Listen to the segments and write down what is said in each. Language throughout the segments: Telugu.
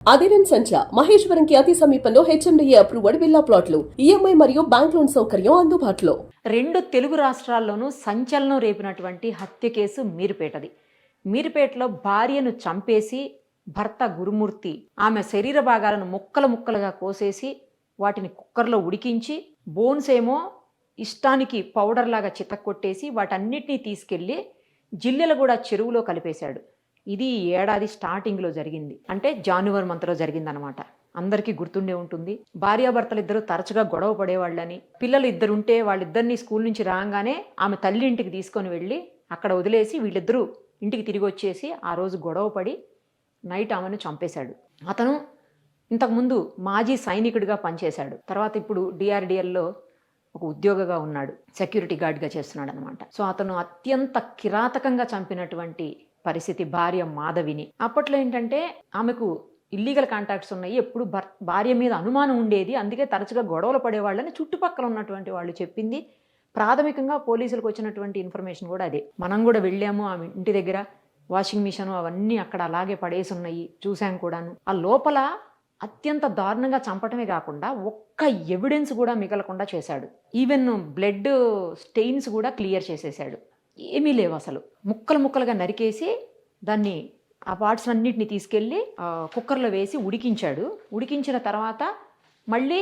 అదిరన్ సంచ మహేశ్వరంకి అతి సమీపంలో హెచ్ఎండిఏ అప్రూవ్డ్ విల్లా ప్లాట్లు ఈఎంఐ మరియు బ్యాంక్ లోన్ సౌకర్యం అందుబాటులో. రెండు తెలుగు రాష్ట్రాల్లోనూ సంచలనం రేపినటువంటి హత్య కేసు మీరుపేటది. మీరుపేటలో భార్యను చంపేసి భర్త గురుమూర్తి ఆమె శరీర భాగాలను ముక్కలుగా కోసేసి వాటిని కుక్కర్లో ఉడికించి బోన్స్ ఏమో ఇష్టానికి పౌడర్ లాగా చితక్కొట్టేసి వాటన్నిటినీ తీసుకెళ్లి జిల్లెలగూడ చెరువులో కలిపేశాడు. ఇది ఏడాది స్టార్టింగ్లో జరిగింది, అంటే జనవరి మంత్లో జరిగిందనమాట. అందరికీ గుర్తుండే ఉంటుంది. భార్యాభర్తలు ఇద్దరు తరచుగా గొడవ పడేవాళ్ళని, పిల్లలు ఇద్దరు ఉంటే వాళ్ళిద్దరిని స్కూల్ నుంచి రాగానే ఆమె తల్లి ఇంటికి తీసుకొని వెళ్ళి అక్కడ వదిలేసి వీళ్ళిద్దరూ ఇంటికి తిరిగి వచ్చేసి ఆ రోజు గొడవ పడి నైట్ ఆమెను చంపేశాడు. అతను ఇంతకుముందు మాజీ సైనికుడిగా పనిచేశాడు. తర్వాత ఇప్పుడు డిఆర్డిఎల్లో ఒక ఉద్యోగిగా ఉన్నాడు, సెక్యూరిటీ గార్డ్గా చేస్తున్నాడు అనమాట. సో అతను అత్యంత కిరాతకంగా చంపినటువంటి పరిస్థితి భార్య మాధవిని. అప్పట్లో ఏంటంటే ఆమెకు ఇల్లీగల్ కాంటాక్ట్స్ ఉన్నాయి, ఎప్పుడు భార్య మీద అనుమానం ఉండేది, అందుకే తరచుగా గొడవలు పడేవాళ్ళని చుట్టుపక్కల ఉన్నటువంటి వాళ్ళు చెప్పింది. ప్రాథమికంగా పోలీసులకు వచ్చినటువంటి ఇన్ఫర్మేషన్ కూడా అదే. మనం కూడా వెళ్ళాము ఆమె ఇంటి దగ్గర, వాషింగ్ మిషన్ అవన్నీ అక్కడ అలాగే పడేసి ఉన్నాయి, చూసాం కూడాను. ఆ లోపల అత్యంత దారుణంగా చంపటమే కాకుండా ఒక్క ఎవిడెన్స్ కూడా మిగలకుండా చేశాడు. ఈవెన్ బ్లడ్ స్టెయిన్స్ కూడా క్లియర్ చేసేసాడు. ఏమీ లేవు అసలు. ముక్కలుగా నరికేసి దాన్ని ఆ పార్ట్స్ అన్నిటిని తీసుకెళ్ళి కుక్కర్లో వేసి ఉడికించాడు. ఉడికించిన తర్వాత మళ్ళీ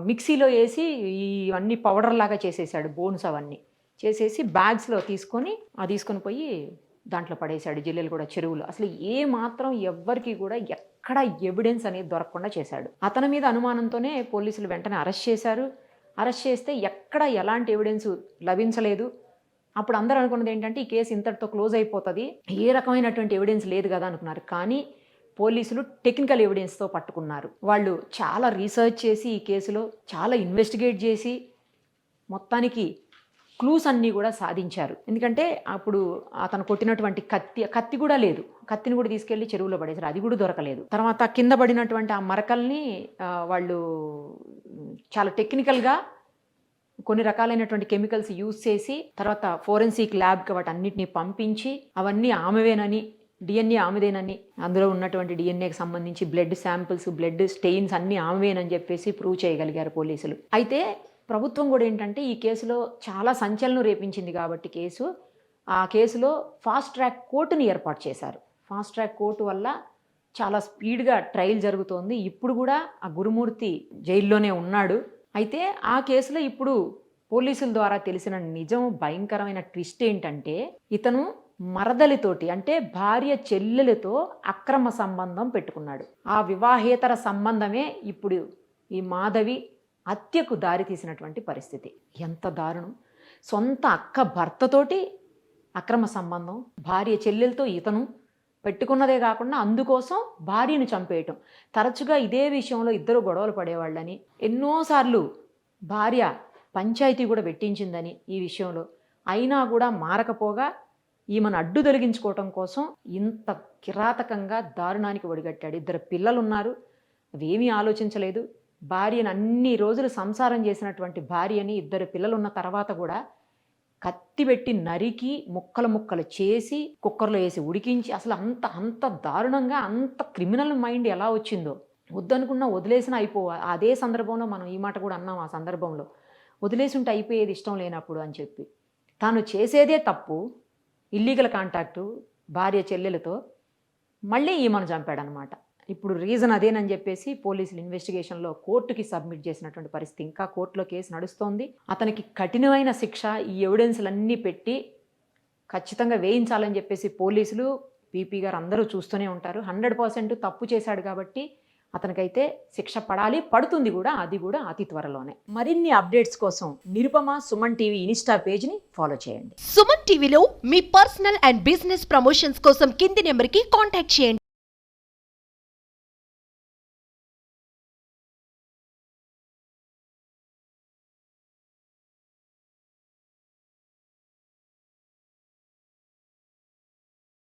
మిక్సీలో వేసి ఇవన్నీ పౌడర్ లాగా చేసేసాడు. బోన్స్ అవన్నీ చేసేసి బ్యాగ్స్లో తీసుకొని పోయి దాంట్లో పడేశాడు, జిల్లెలగూడ చెరువులో. అసలు ఏ మాత్రం ఎవ్వరికి కూడా ఎక్కడ ఎవిడెన్స్ అనేది దొరకకుండా చేశాడు. అతని మీద అనుమానంతోనే పోలీసులు వెంటనే అరెస్ట్ చేశారు. అరెస్ట్ చేస్తే ఎక్కడ ఎలాంటి ఎవిడెన్స్ లభించలేదు. అప్పుడు అందరూ అనుకున్నది ఏంటంటే ఈ కేసు ఇంతటితో క్లోజ్ అయిపోతుంది, ఏ రకమైనటువంటి ఎవిడెన్స్ లేదు కదా అనుకున్నారు. కానీ పోలీసులు టెక్నికల్ ఎవిడెన్స్తో పట్టుకున్నారు. వాళ్ళు చాలా రీసెర్చ్ చేసి ఈ కేసులో చాలా ఇన్వెస్టిగేట్ చేసి మొత్తానికి క్లూస్ అన్నీ కూడా సాధించారు. ఎందుకంటే అప్పుడు అతను కొట్టినటువంటి కత్తి కూడా లేదు, కత్తిని కూడా తీసుకెళ్లి చెరువులో పడేశారు, అది కూడా దొరకలేదు. తర్వాత కింద పడినటువంటి ఆ మరకల్ని వాళ్ళు చాలా టెక్నికల్గా కొన్ని రకాలైనటువంటి కెమికల్స్ యూజ్ చేసి తర్వాత ఫోరెన్సిక్ ల్యాబ్కి వాటి అన్నిటిని పంపించి అవన్నీ ఆమెవేనని, డిఎన్ఏ ఆమెదేనని, అందులో ఉన్నటువంటి డిఎన్ఏకి సంబంధించి బ్లడ్ శాంపిల్స్, బ్లడ్ స్టెయిన్స్ అన్నీ ఆమెవేనని చెప్పేసి ప్రూవ్ చేయగలిగారు పోలీసులు. అయితే ప్రభుత్వం కూడా ఏంటంటే ఈ కేసులో చాలా సంచలనం రేపించింది కాబట్టి ఆ కేసులో ఫాస్ట్ ట్రాక్ కోర్టుని ఏర్పాటు చేశారు. ఫాస్ట్ ట్రాక్ కోర్టు వల్ల చాలా స్పీడ్గా ట్రయల్ జరుగుతోంది. ఇప్పుడు కూడా ఆ గురుమూర్తి జైల్లోనే ఉన్నాడు. అయితే ఆ కేసులో ఇప్పుడు పోలీసుల ద్వారా తెలిసిన నిజం, భయంకరమైన ట్విస్ట్ ఏంటంటే ఇతను మరదలితోటి, అంటే భార్య చెల్లెలతో అక్రమ సంబంధం పెట్టుకున్నాడు. ఆ వివాహేతర సంబంధమే ఇప్పుడు ఈ మాధవి హత్యకు దారితీసినటువంటి పరిస్థితి. ఎంత దారుణం! సొంత అక్క భర్తతోటి అక్రమ సంబంధం, భార్య చెల్లెలతో ఇతను పెట్టుకున్నదే కాకుండా అందుకోసం భార్యను చంపేయటం. తరచుగా ఇదే విషయంలో ఇద్దరు గొడవలు పడేవాళ్ళని, ఎన్నోసార్లు భార్య పంచాయతీ కూడా పెట్టించిందని ఈ విషయంలో, అయినా కూడా మారకపోగా ఈమెను అడ్డు తొలగించుకోవటం కోసం ఇంత కిరాతకంగా దారుణానికి ఒడిగట్టాడు. ఇద్దరు పిల్లలు ఉన్నారు, అవేమీ ఆలోచించలేదు. భార్యను అన్ని రోజులు సంసారం చేసినటువంటి భార్యని, ఇద్దరు పిల్లలు ఉన్న తర్వాత కూడా కత్తి పెట్టి నరికి ముక్కలు చేసి కుక్కర్లో వేసి ఉడికించి, అసలు అంత దారుణంగా, అంత క్రిమినల్ మైండ్ ఎలా వచ్చిందో. వద్దనుకున్నా వదిలేసిన అదే సందర్భంలో మనం ఈ మాట కూడా అన్నాం. ఆ సందర్భంలో వదిలేసి ఉంటే అయిపోయేది ఇష్టం లేనప్పుడు అని చెప్పి, తాను చేసేదే తప్పు, ఇల్లీగల్ కాంటాక్టు భార్య చెల్లెలతో, మళ్ళీ ఈమెను చంపాడనమాట. ఇప్పుడు రీజన్ అదేనని చెప్పేసి పోలీసులు ఇన్వెస్టిగేషన్లో కోర్టుకి సబ్మిట్ చేసినటువంటి పరిస్థితి. ఇంకా కోర్టులో కేసు నడుస్తోంది. అతనికి కఠినమైన శిక్ష ఈ ఎవిడెన్స్లన్నీ పెట్టి ఖచ్చితంగా వేయించాలని చెప్పేసి పోలీసులు, పీపీ గారు అందరూ చూస్తూనే ఉంటారు. 100% తప్పు చేశాడు కాబట్టి అతనికైతే శిక్ష పడుతుంది కూడా, అది కూడా అతి త్వరలోనే. మరిన్ని అప్డేట్స్ కోసం నిరుపమ సుమన్ టీవీ ఇన్స్టా పేజ్ని ఫాలో చేయండి. సుమన్ టీవీలో మీ పర్సనల్ అండ్ బిజినెస్ ప్రమోషన్స్ కోసం కింది నెంబర్కి కాంటాక్ట్ చేయండి.